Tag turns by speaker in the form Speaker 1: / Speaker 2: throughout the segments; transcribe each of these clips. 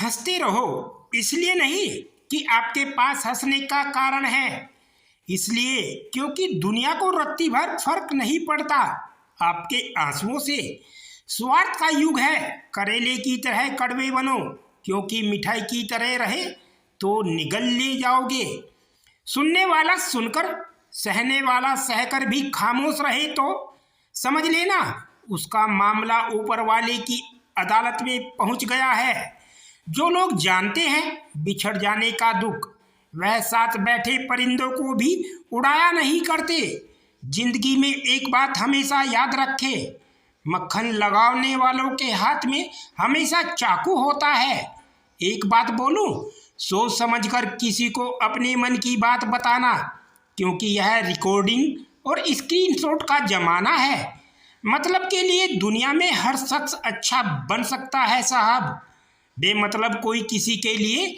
Speaker 1: हंसते रहो, इसलिए नहीं कि आपके पास हंसने का कारण है, इसलिए क्योंकि दुनिया को रत्ती भर फर्क नहीं पड़ता आपके आंसुओं से। स्वार्थ का युग है, करेले की तरह कड़वे बनो, क्योंकि मिठाई की तरह रहे तो निगल ले जाओगे। सुनने वाला सुनकर, सहने वाला सहकर भी खामोश रहे तो समझ लेना उसका मामला ऊपर वाले की अदालत में पहुंच गया है। जो लोग जानते हैं बिछड़ जाने का दुख, वह साथ बैठे परिंदों को भी उड़ाया नहीं करते। जिंदगी में एक बात हमेशा याद रखे, मक्खन लगाने वालों के हाथ में हमेशा चाकू होता है। एक बात बोलूं, सोच समझकर किसी को अपने मन की बात बताना, क्योंकि यह रिकॉर्डिंग और स्क्रीनशॉट का जमाना है। मतलब के लिए दुनिया में हर शख्स अच्छा बन सकता है साहब, बेमतलब कोई किसी के लिए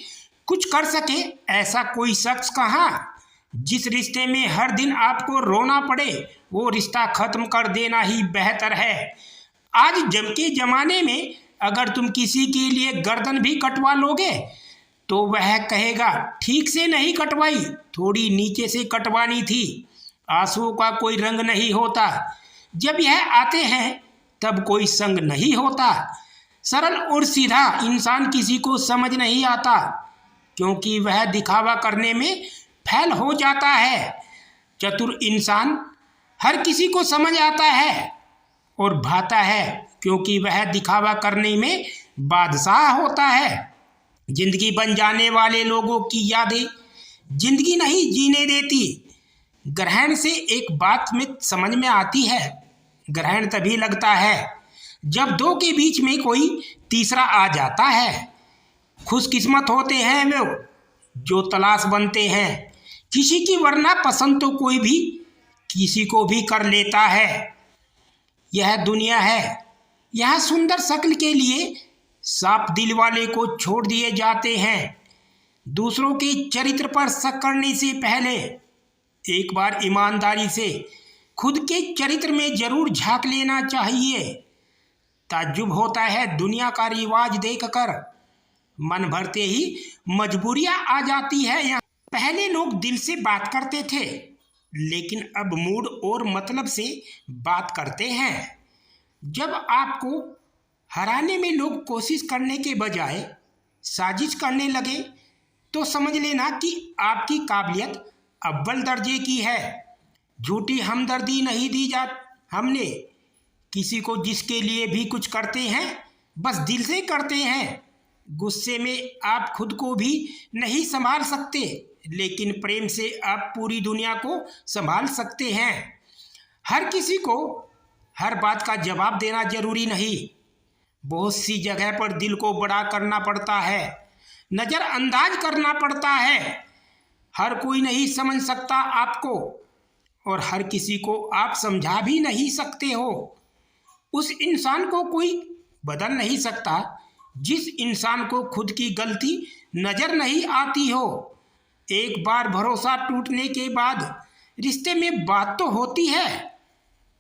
Speaker 1: कुछ कर सके ऐसा कोई शख्स कहाँ। जिस रिश्ते में हर दिन आपको रोना पड़े वो रिश्ता खत्म कर देना ही बेहतर है। आज जब के ज़माने में अगर तुम किसी के लिए गर्दन भी कटवा लोगे तो वह कहेगा ठीक से नहीं कटवाई, थोड़ी नीचे से कटवानी थी। आंसुओं का कोई रंग नहीं होता, जब यह आते हैं तब कोई संग नहीं होता। सरल और सीधा इंसान किसी को समझ नहीं आता, क्योंकि वह दिखावा करने में फैल हो जाता है। चतुर इंसान हर किसी को समझ आता है और भाता है, क्योंकि वह दिखावा करने में बादशाह होता है। जिंदगी बन जाने वाले लोगों की यादें जिंदगी नहीं जीने देती। ग्रहण से एक बात में समझ में आती है, ग्रहण तभी लगता है जब दो के बीच में कोई तीसरा आ जाता है। खुशकिस्मत होते हैं वो जो तलाश बनते हैं किसी की, वरना पसंद तो कोई भी किसी को भी कर लेता है। यह दुनिया है, यह सुंदर शक्ल के लिए साफ दिल वाले को छोड़ दिए जाते हैं। दूसरों के चरित्र पर शक करने से पहले एक बार ईमानदारी से खुद के चरित्र में जरूर झांक लेना चाहिए। ताज्जुब होता है दुनिया का रिवाज देखकर, मन भरते ही मजबूरियां आ जाती है। यहाँ पहले लोग दिल से बात करते थे, लेकिन अब मूड और मतलब से बात करते हैं। जब आपको हराने में लोग कोशिश करने के बजाय साजिश करने लगे तो समझ लेना कि आपकी काबिलियत अव्वल दर्जे की है। झूठी हमदर्दी नहीं दी जा हमने किसी को, जिसके लिए भी कुछ करते हैं बस दिल से करते हैं। गुस्से में आप खुद को भी नहीं संभाल सकते, लेकिन प्रेम से आप पूरी दुनिया को संभाल सकते हैं। हर किसी को हर बात का जवाब देना जरूरी नहीं। बहुत सी जगह पर दिल को बड़ा करना पड़ता है, नज़रअंदाज करना पड़ता है। हर कोई नहीं समझ सकता आपको, और हर किसी को आप समझा भी नहीं सकते हो। उस इंसान को कोई बदल नहीं सकता जिस इंसान को खुद की गलती नज़र नहीं आती हो। एक बार भरोसा टूटने के बाद रिश्ते में बात तो होती है,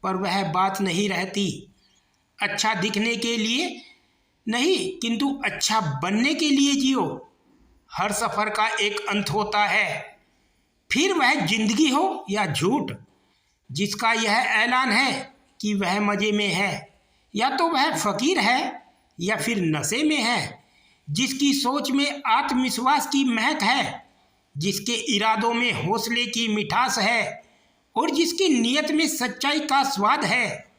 Speaker 1: पर वह बात नहीं रहती। अच्छा दिखने के लिए नहीं, किंतु अच्छा बनने के लिए जियो। हर सफ़र का एक अंत होता है, फिर वह जिंदगी हो या झूठ। जिसका यह ऐलान है कि वह मज़े में है, या तो वह फ़कीर है या फिर नशे में है। जिसकी सोच में आत्मविश्वास की महक है, जिसके इरादों में हौसले की मिठास है और जिसकी नीयत में सच्चाई का स्वाद है,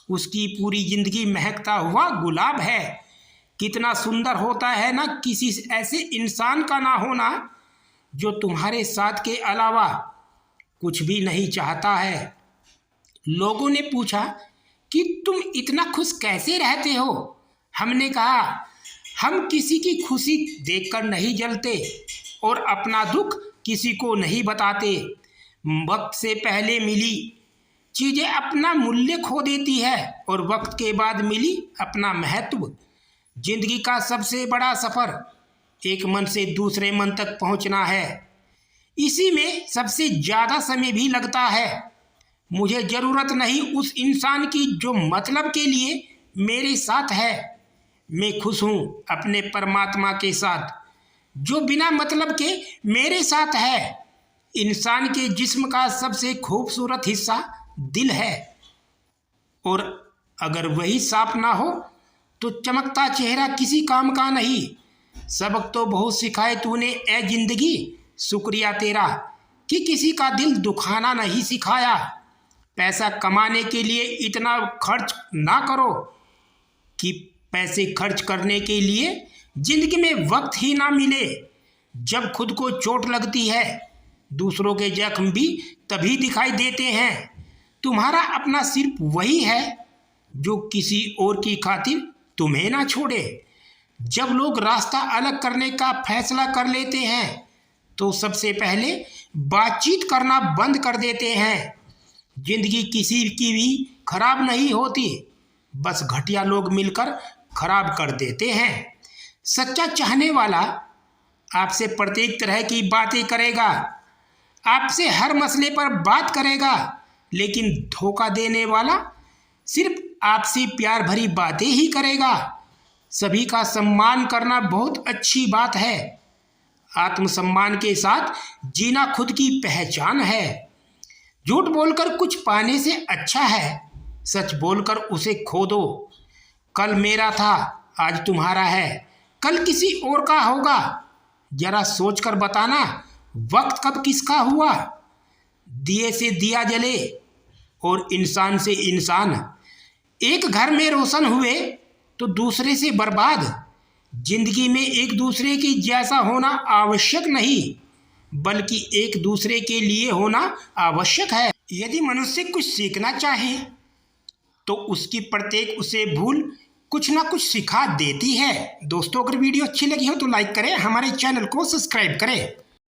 Speaker 1: उसकी पूरी जिंदगी महकता हुआ गुलाब है। कितना सुंदर होता है ना किसी ऐसे इंसान का ना होना जो तुम्हारे साथ के अलावा कुछ भी नहीं चाहता है। लोगों ने पूछा कि तुम इतना खुश कैसे रहते हो। हमने कहा हम किसी की खुशी देखकर नहीं जलते और अपना दुख किसी को नहीं बताते। वक्त से पहले मिली चीज़ें अपना मूल्य खो देती है और वक्त के बाद मिली अपना महत्व। जिंदगी का सबसे बड़ा सफ़र एक मन से दूसरे मन तक पहुंचना है। इसी में सबसे ज़्यादा समय भी लगता है। मुझे ज़रूरत नहीं उस इंसान की जो मतलब के लिए मेरे साथ है। मैं खुश हूँ अपने परमात्मा के साथ जो बिना मतलब के मेरे साथ है। इंसान के जिस्म का सबसे खूबसूरत हिस्सा दिल है, और अगर वही साफ ना हो तो चमकता चेहरा किसी काम का नहीं। सबक तो बहुत सिखाए तूने ए जिंदगी, शुक्रिया तेरा कि किसी का दिल दुखाना नहीं सिखाया। पैसा कमाने के लिए इतना खर्च ना करो कि पैसे खर्च करने के लिए जिंदगी में वक्त ही ना मिले। जब खुद को चोट लगती है दूसरों के जख्म भी तभी दिखाई देते हैं। तुम्हारा अपना सिर्फ वही है जो किसी और की खातिर तुम्हें ना छोड़े। जब लोग रास्ता अलग करने का फैसला कर लेते हैं तो सबसे पहले बातचीत करना बंद कर देते हैं। जिंदगी किसी की भी खराब नहीं होती, बस घटिया लोग मिलकर खराब कर देते हैं। सच्चा चाहने वाला आपसे प्रत्येक तरह की बातें करेगा, आपसे हर मसले पर बात करेगा, लेकिन धोखा देने वाला सिर्फ आपसे प्यार भरी बातें ही करेगा। सभी का सम्मान करना बहुत अच्छी बात है। आत्मसम्मान के साथ जीना खुद की पहचान है। झूठ बोलकर कुछ पाने से अच्छा है सच बोलकर उसे खो दो। कल मेरा था आज तुम्हारा है, कल किसी और का होगा। जरा सोचकर बताना वक्त कब किसका हुआ। दिए से दिया जले और इंसान से इंसान एक घर में रोशन हुए तो दूसरे से बर्बाद। जिंदगी में एक दूसरे की जैसा होना आवश्यक नहीं, बल्कि एक दूसरे के लिए होना आवश्यक है। यदि मनुष्य कुछ सीखना चाहे तो उसकी प्रत्येक उसे भूल कुछ ना कुछ सिखा देती है। दोस्तों, अगर वीडियो अच्छी लगी हो तो लाइक करें, हमारे चैनल को सब्सक्राइब करें।